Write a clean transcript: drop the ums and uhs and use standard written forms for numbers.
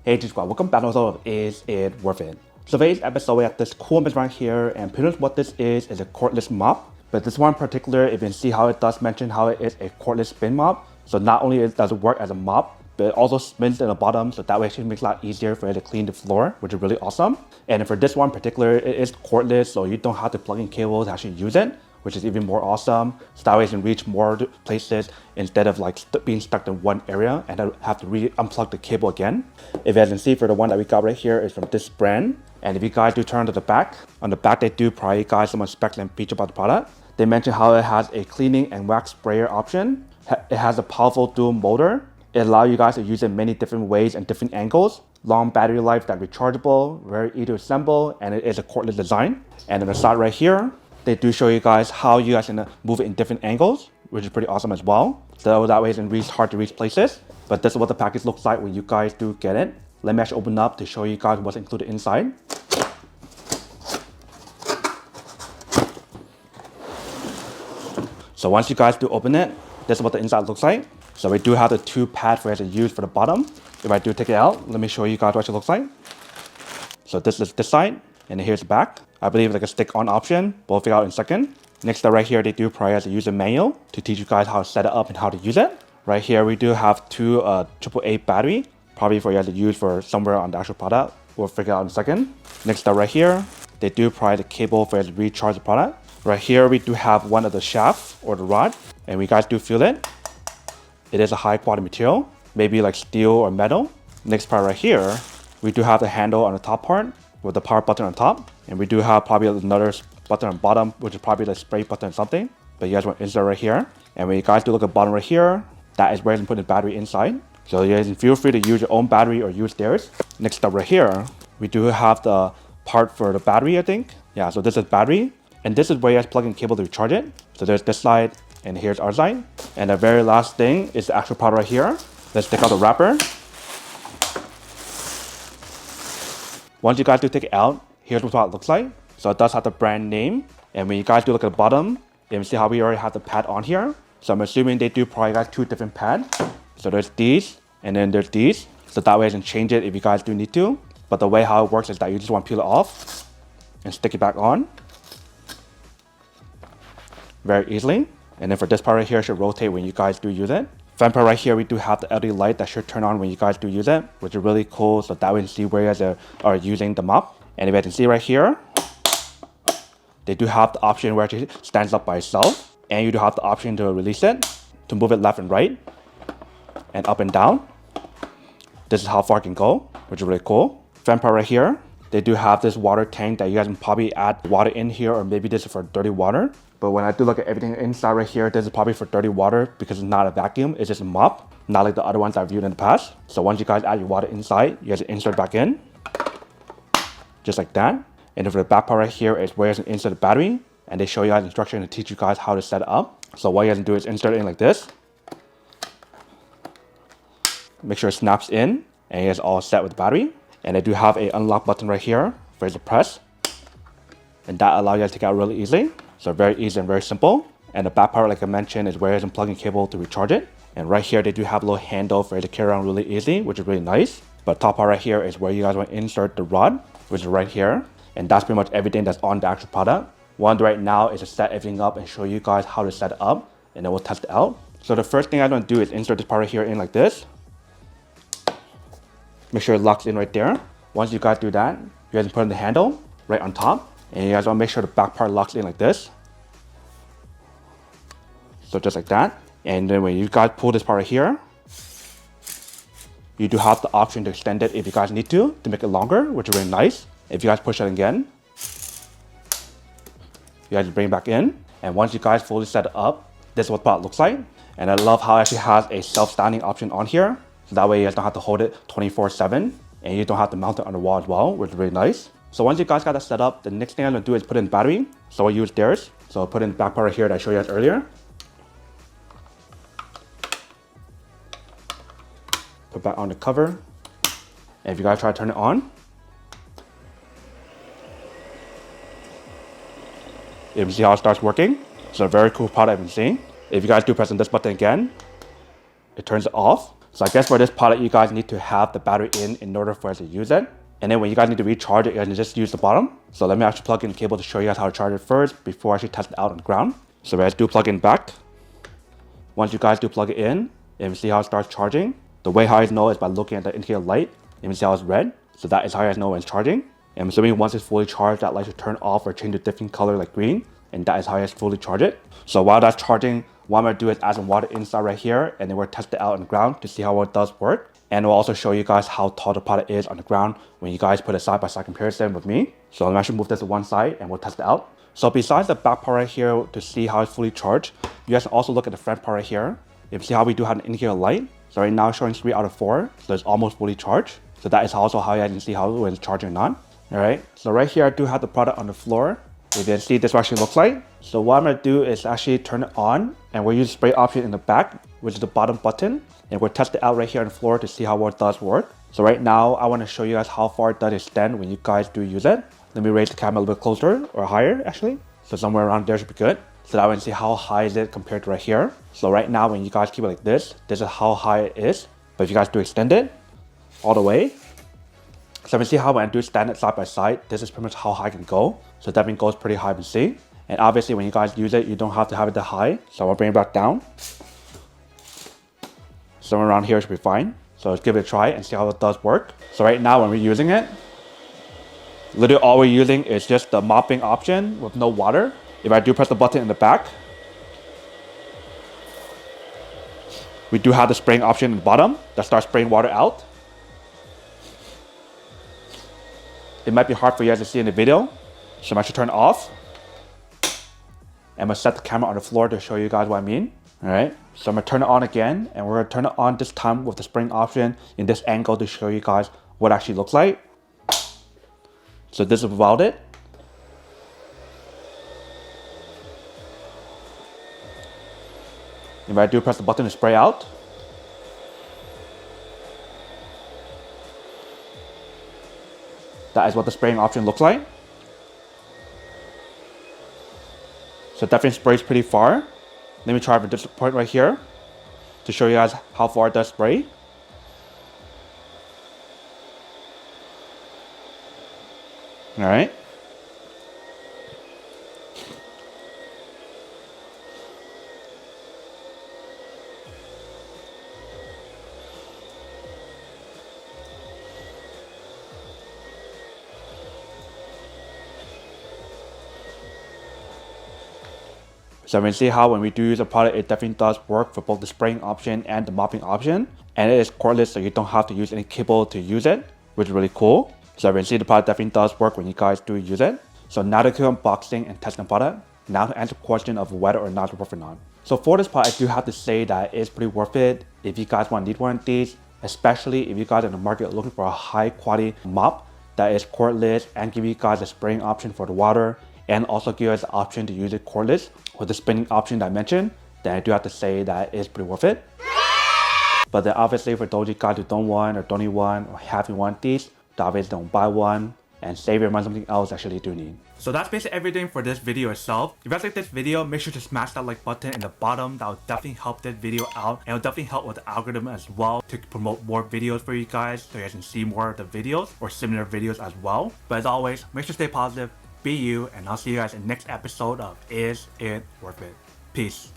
Hey G Squad, welcome back to another of Is It Worth It? So today's episode we have this cool mess right here, and pretty much what this is a cordless mop. But this one in particular, if you can see how it does mention how it is a cordless spin mop. So not only does it work as a mop, but it also spins in the bottom, so that way it makes it a lot easier for you to clean the floor, which is really awesome. And for this one in particular, it is cordless, so you don't have to plug in cables to actually use it, which is even more awesome. So that way you can reach more places instead of like being stuck in one area and have to unplug the cable again. If you guys can see, for the one that we got right here is from this brand. And if you guys do turn to the back, on the back they do provide you guys some specs and features about the product. They mention how it has a cleaning and wax sprayer option. It has a powerful dual motor. It allows you guys to use it in many different ways and different angles. Long battery life that's rechargeable, very easy to assemble, and it is a cordless design. And on the side right here, they do show you guys how you guys can move it in different angles, which is pretty awesome as well. So that way it's in reach hard to reach places. But this is what the package looks like when you guys do get it. Let me actually open up to show you guys what's included inside. So once you guys do open it, this is what the inside looks like. So we do have the two pads for you to use for the bottom. If I do take it out, let me show you guys what it looks like. So this is this side, and here's the back. I believe it's like a stick-on option, but we'll figure out in a second. Next up right here, they do provide us a user manual to teach you guys how to set it up and how to use it. Right here, we do have two AAA battery, probably for you guys to use for somewhere on the actual product. We'll figure out in a second. Next up right here, they do provide a cable for you to recharge the product. Right here, we do have one of the shafts or the rod, and we guys do feel it. It is a high quality material, maybe like steel or metal. Next part right here, we do have the handle on the top part with the power button on top. And we do have probably another button on the bottom, which is probably the spray button or something. But you guys want to insert right here. And when you guys do look at the bottom right here, that is where you can put the battery inside. So you guys can feel free to use your own battery or use theirs. Next up right here, we do have the part for the battery, I think. Yeah, so this is battery. And this is where you guys plug in cable to recharge it. So there's this side, and here's our side. And the very last thing is the actual product right here. Let's take out the wrapper. Once you guys do take it out, here's what it looks like. So it does have the brand name. And when you guys do look at the bottom, you can see how we already have the pad on here. So I'm assuming they do provide you guys two different pads. So there's these, and then there's these. So that way you can change it if you guys do need to. But the way how it works is that you just want to peel it off and stick it back on very easily. And then for this part right here, it should rotate when you guys do use it. Front part right here, we do have the LED light that should turn on when you guys do use it, which is really cool. So that way you can see where you guys are using the mop. And if you can see right here, they do have the option where it stands up by itself. And you do have the option to release it, to move it left and right, and up and down. This is how far it can go, which is really cool. Front part right here, they do have this water tank that you guys can probably add water in here, or maybe this is for dirty water. But when I do look at everything inside right here, this is probably for dirty water because it's not a vacuum, it's just a mop, not like the other ones I've viewed in the past. So once you guys add your water inside, you guys insert it back in, just like that. And then for the back part right here is where you can insert the battery, and they show you guys instruction to teach you guys how to set it up. So what you guys can do is insert it in like this. Make sure it snaps in, and it's all set with the battery. And they do have a unlock button right here for you to press, and that allows you guys to take it out really easily. So very easy and very simple. And the back part, like I mentioned, is where you can plug in cable to recharge it. And right here, they do have a little handle for you to carry around really easy, which is really nice. But top part right here is where you guys want to insert the rod, which is right here. And that's pretty much everything that's on the actual product. What I'm doing right now is to set everything up and show you guys how to set it up, and then we'll test it out. So the first thing I'm going to do is insert this part right here in like this. Make sure it locks in right there. Once you guys do that, you guys can put in the handle right on top. And you guys want to make sure the back part locks in like this. So just like that. And then when you guys pull this part right here, you do have the option to extend it if you guys need to make it longer, which is really nice. If you guys push it again, you guys bring it back in. And once you guys fully set it up, this is what the product looks like. And I love how it actually has a self-standing option on here. So that way you guys don't have to hold it 24/7, and you don't have to mount it on the wall as well, which is really nice. So once you guys got that set up, the next thing I'm gonna do is put in battery. So I'll use theirs. So I'll put in the back part right here that I showed you guys earlier. Put back on the cover. And if you guys try to turn it on, you can see how it starts working. It's a very cool product I've been seeing. If you guys do press on this button again, it turns it off. So I guess for this product, you guys need to have the battery in order for us to use it. And then when you guys need to recharge it, you can just use the bottom. So let me actually plug in the cable to show you guys how to charge it first before I actually test it out on the ground. So we guys do plug in back. Once you guys do plug it in, and you see how it starts charging. The way how I know is by looking at the indicator light, and you see how it's red. So that is how I know when it's charging. And I'm assuming once it's fully charged, that light should turn off or change to a different color like green. And that is how I fully charge it. So while that's charging, what I'm gonna do is add some water inside right here, and then we'll test it out on the ground to see how it does work. And we'll also show you guys how tall the product is on the ground when you guys put a side-by-side comparison with me. So I'm actually move this to one side and we'll test it out. So besides the back part right here to see how it's fully charged, you guys can also look at the front part right here. You can see how we do have an indicator light. So right now it's showing 3 out of 4, so it's almost fully charged. So that is also how you can see how it's charging or not. Alright, so right here I do have the product on the floor. You can see this what actually looks like. So what I'm going to do is actually turn it on, and we'll use the spray option in the back, which is the bottom button. And we'll test it out right here on the floor to see how well it does work. So right now I want to show you guys how far it does extend when you guys do use it. Let me raise the camera a little bit closer, or higher actually. So somewhere around there should be good. So that way you can see how high is it compared to right here. So right now when you guys keep it like this is how high it is. But if you guys do extend it all the way, so you can see how when I do stand it side by side, this is pretty much how high I can go. So that means goes pretty high, you can see. And obviously when you guys use it, you don't have to have it that high. So I'll bring it back down. Somewhere around here should be fine. So let's give it a try and see how it does work. So right now when we're using it, literally all we're using is just the mopping option with no water. If I do press the button in the back, we do have the spraying option in the bottom that starts spraying water out. It might be hard for you guys to see in the video, so I'm actually turn it off. I'm gonna set the camera on the floor to show you guys what I mean. Alright, so I'm gonna turn it on again, and we're gonna turn it on this time with the spraying option in this angle to show you guys what it actually looks like. So this is without it. If I do press the button to spray out, that is what the spraying option looks like. So it definitely sprays pretty far. Let me try from this point right here to show you guys how far it does spray. Alright. So we can see how when we do use a product, it definitely does work for both the spraying option and the mopping option. And it is cordless, so you don't have to use any cable to use it, which is really cool. So we can see the product definitely does work when you guys do use it. So now to keep unboxing and testing the product, now to answer the question of whether or not it's worth it or not. So for this product, I do have to say that it's pretty worth it if you guys want to need one of these, especially if you guys are in the market looking for a high quality mop that is cordless and give you guys a spraying option for the water, and also give us the option to use it cordless with the spinning option that I mentioned, then I do have to say that it's pretty worth it. But then obviously for those of you guys who don't want or don't need one or haven't want these, obviously don't buy one and save your money on something else actually you do need. So that's basically everything for this video itself. If you guys like this video, make sure to smash that like button in the bottom. That will definitely help this video out, and it will definitely help with the algorithm as well to promote more videos for you guys so you guys can see more of the videos or similar videos as well. But as always, make sure to stay positive, be you, and I'll see you guys in the next episode of Is It Worth It? Peace.